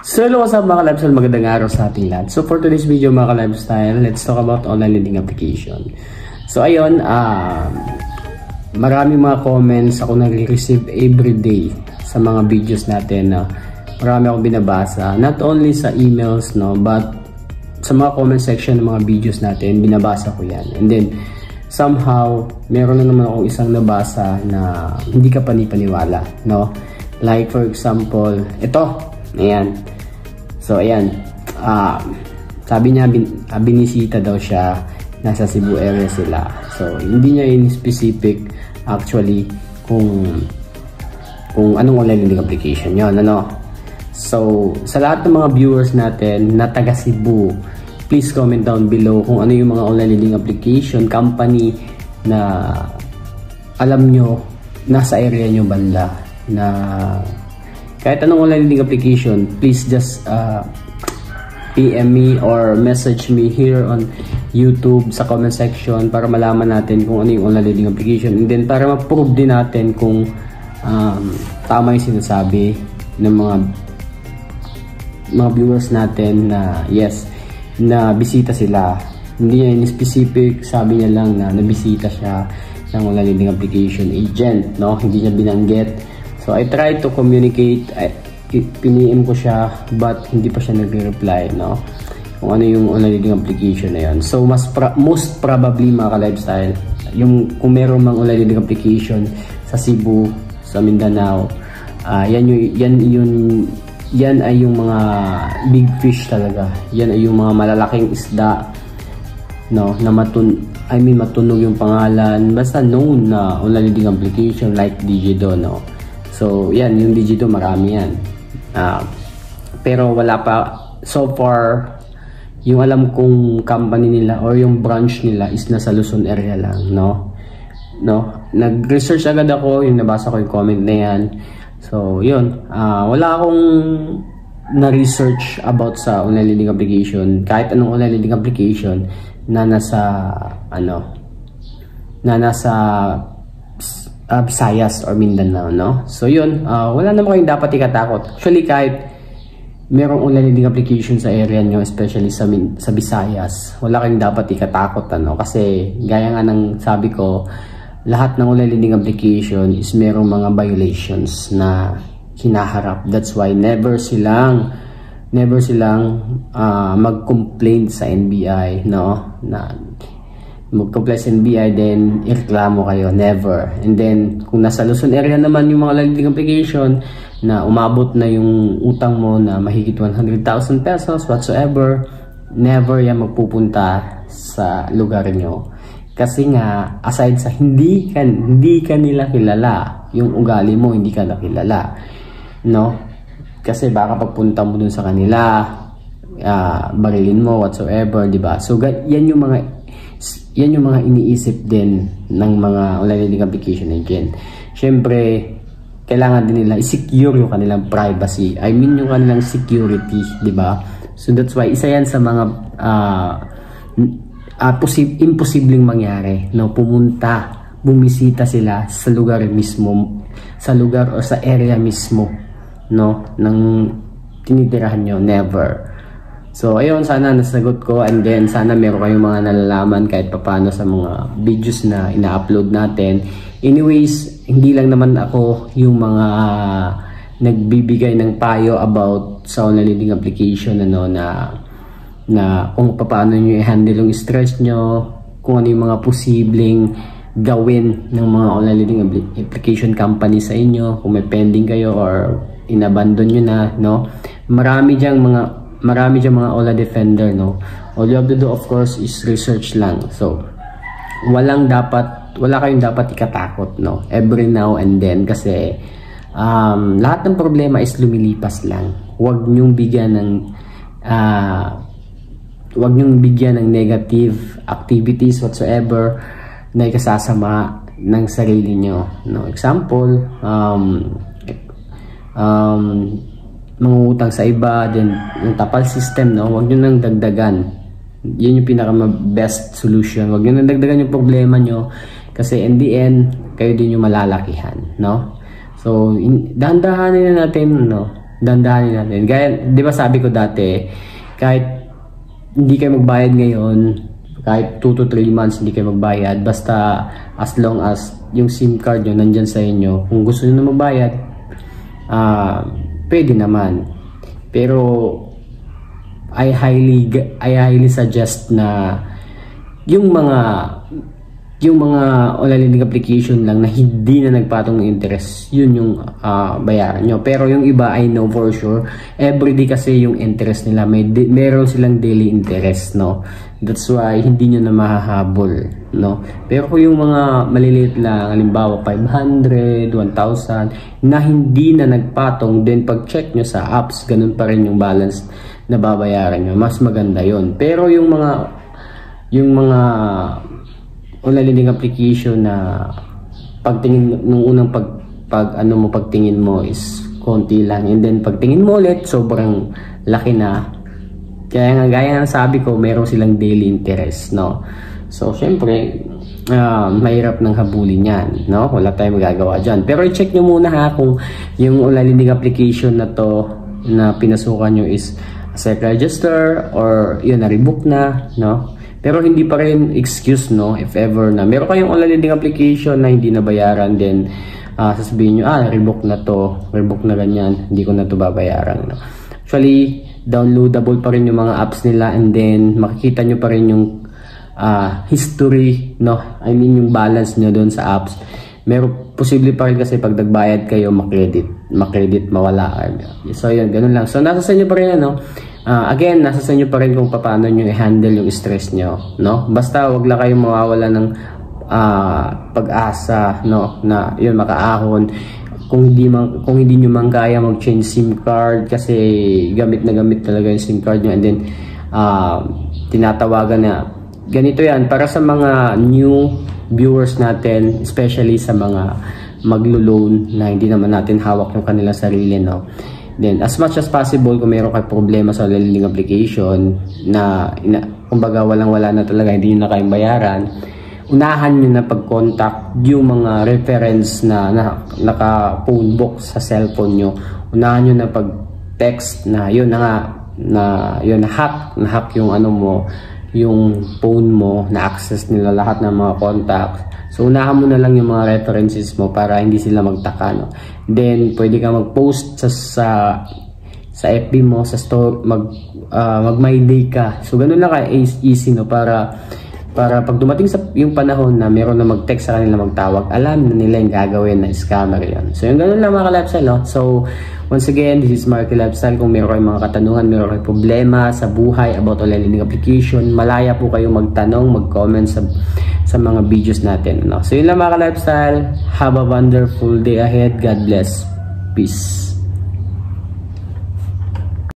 So hello, what's up mga ka-lifestyle, magandang araw sa ating lahat. So for today's video mga ka-lifestyle, let's talk about online lending application. So ayun, marami mga comments ako nag-receive everyday sa mga videos natin. Marami akong binabasa, not only sa emails, no, but sa mga comment section ng mga videos natin, binabasa ko yan. And then somehow, meron na naman akong isang nabasa na hindi ka panipaniwala, no? Like for example, ito, ayan. So ayan, sabi niya binisita daw siya, nasa Cebu area sila. So hindi niya in specific actually kung anong online lending application yon, ano. So sa lahat ng mga viewers natin na taga Cebu, please comment down below kung ano yung mga online lending application company na alam nyo nasa area nyo banda, na kahit anong online lending application, please just PM me or message me here on YouTube sa comment section para malaman natin kung ano yung online lending application, and then para ma-prove din natin kung tama yung sinasabi ng mga viewers natin na yes, na bisita sila. Hindi niya in specific, sabi niya lang na nabisita siya ng online lending application agent, no? Hindi niya binanggit. So I tried to communicate, piniem ko siya but hindi pa siya nagre-reply, no? Kung ano yung online lending application na yun. So most probably mga ka-lifestyle, kung meron mang online lending application sa Cebu, sa Mindanao, yan ay yung mga big fish talaga. Yan ay yung mga malalaking isda, no, na matunog yung pangalan, basta known na online lending application like Digido, no. So yan, yung Digido marami yan. Pero wala pa so far. Yung alam kong company nila or yung branch nila is nasa Luzon area lang, no. Nag-research agad ako, yung nabasa ko yung comment na yan. So yun, wala akong na-research about sa online lending application, kahit anong online lending application na nasa Visayas or Mindanao, no? So yun, wala naman kayong dapat ikatakot. Actually, kahit merong online lending application sa area nyo, especially sa Visayas, wala kayong dapat ikatakot, ano? Kasi gaya nga ng sabi ko, lahat ng online lending application is merong mga violations na hinaharap. That's why never silang mag-complain sa NBI, no? Na mag-complain sa NBI, then ireklamo kayo, never. And then kung nasa Luzon area naman yung mga lending application na umabot na yung utang mo na mahigit 100,000 pesos whatsoever, never yan magpupunta sa lugar nyo. Kasi nga, aside sa hindi ka nila kilala, yung ugali mo hindi ka nakilala, no? Kasi baka pagpunta mo dun sa kanila, barilin mo whatsoever, di ba? So yan yung mga iniisip din ng mga online lending application agent. Syempre, kailangan din nila i-secure yung kanilang privacy. I mean yung kanilang security, di ba? So that's why isa yan sa mga imposibleng mangyari, no? Bumisita sila sa lugar mismo, sa lugar o sa area mismo, no, ng tinitirahan nyo, never. So ayun, sana nasagot ko, and then sana meron kayong mga nalalaman kahit papano sa mga videos na ina-upload natin. Anyways, hindi lang naman ako yung mga nagbibigay ng payo about sa online lending application, ano, na kung paano nyo i-handle yung stress nyo, kung ano yung mga posibleng gawin ng mga online lending application company sa inyo, kung may pending kayo or inabandon nyo na, no. Marami dyang mga OLA defender, no. All you have to do of course is research lang. So wala kayong dapat ikatakot, no, every now and then, kasi lahat ng problema is lumilipas lang. Huwag nyong bigyan ng negative activities whatsoever na ikasasama ng sarili nyo, no. Example, mangungutang sa iba, then yung tapal system, no, wag nyo nang dagdagan. Yun yung pinaka best solution. Wag nyo nang dagdagan yung problema nyo, kasi in the end kayo din yung malalakihan, no. So dahan-dahanin na natin, no, dandahanin natin. Gaya, di ba sabi ko dati, kahit hindi kayo magbayad ngayon, kahit 2 to 3 months hindi kayo magbayad, basta as long as yung SIM card nyo nandyan sa inyo, kung gusto nyo na magbayad, pwede naman. Pero I highly suggest na yung mga online lending application lang na hindi na nagpatong ng interest, yun yung bayaran nyo. Pero yung iba, I know for sure, everyday kasi yung interest nila, meron silang daily interest, no? That's why hindi nyo na mahahabol, no? Pero kung yung mga maliliit lang, halimbawa 500, 1,000 na hindi na nagpatong, then pag check nyo sa apps, ganun pa rin yung balance na babayaran nyo, mas maganda yon. Pero yung mga online lending application na pagtingin nung unang pagtingin mo is konti lang, and then pagtingin mo ulit sobrang laki na. Kaya nga gaya ng sabi ko, meron silang daily interest, no? So syempre mahirap nang habulin yan, no? Wala tayong magagawa dyan. Pero i-check nyo muna ha kung yung online lending application na to na pinasukan nyo is self-register or yun na-rebook na, no? Pero hindi pa rin excuse, no, if ever na meron kayong online lending application na hindi nabayaran, then sasabihin nyo, rebook na to, rebook na ganyan, hindi ko na to babayaran, no? Actually, downloadable pa rin yung mga apps nila, and then makikita nyo pa rin yung history, no, I mean yung balance nyo doon sa apps. Meron, posible pa rin kasi pag nagbayad kayo, makredit, mawala. So yun, ganun lang. So nasa sa inyo pa rin, no? Again, nasa sa inyo pa rin kung paano nyo i-handle yung stress nyo, no? Basta wag lang kayong mawawala ng pag-asa, no, na yun, makaahon. Kung hindi nyo man kaya mag-change SIM card kasi gamit na gamit talaga yung SIM card nyo, and then tinatawagan na ganito yan para sa mga new viewers natin, especially sa mga maglo-loan na hindi naman natin hawak yung kanilang sarili, no? Then, as much as possible, kung meron kayo problema sa lending application na kumbaga walang-wala na talaga, hindi nyo na kayong bayaran, unahan nyo na pag-contact yung mga reference na naka-phone box sa cellphone nyo. Unahan nyo na pag-text na yun na nga, na-hack yung yung phone mo, na-access nila lahat ng mga contacts. So, unahan mo na lang yung mga references mo para hindi sila magtaka, no? Then, pwede ka mag-post sa FB mo, sa store, mag-my day ka. So, ganun lang ka, easy, no? Para pag dumating sa yung panahon na meron na mag-text sa kanila, magtawag, alam na nila yung gagawin na scammer yun. So, yung ganun lang mga ka-lifestyle, no? So, once again, this is Marky Lifestyle. Kung meron kayong mga katanungan, meron kayong problema sa buhay about online lending application, malaya po kayong magtanong, mag-comment sa mga videos natin, no? So, yun lang mga ka-lifestyle. Have a wonderful day ahead. God bless. Peace.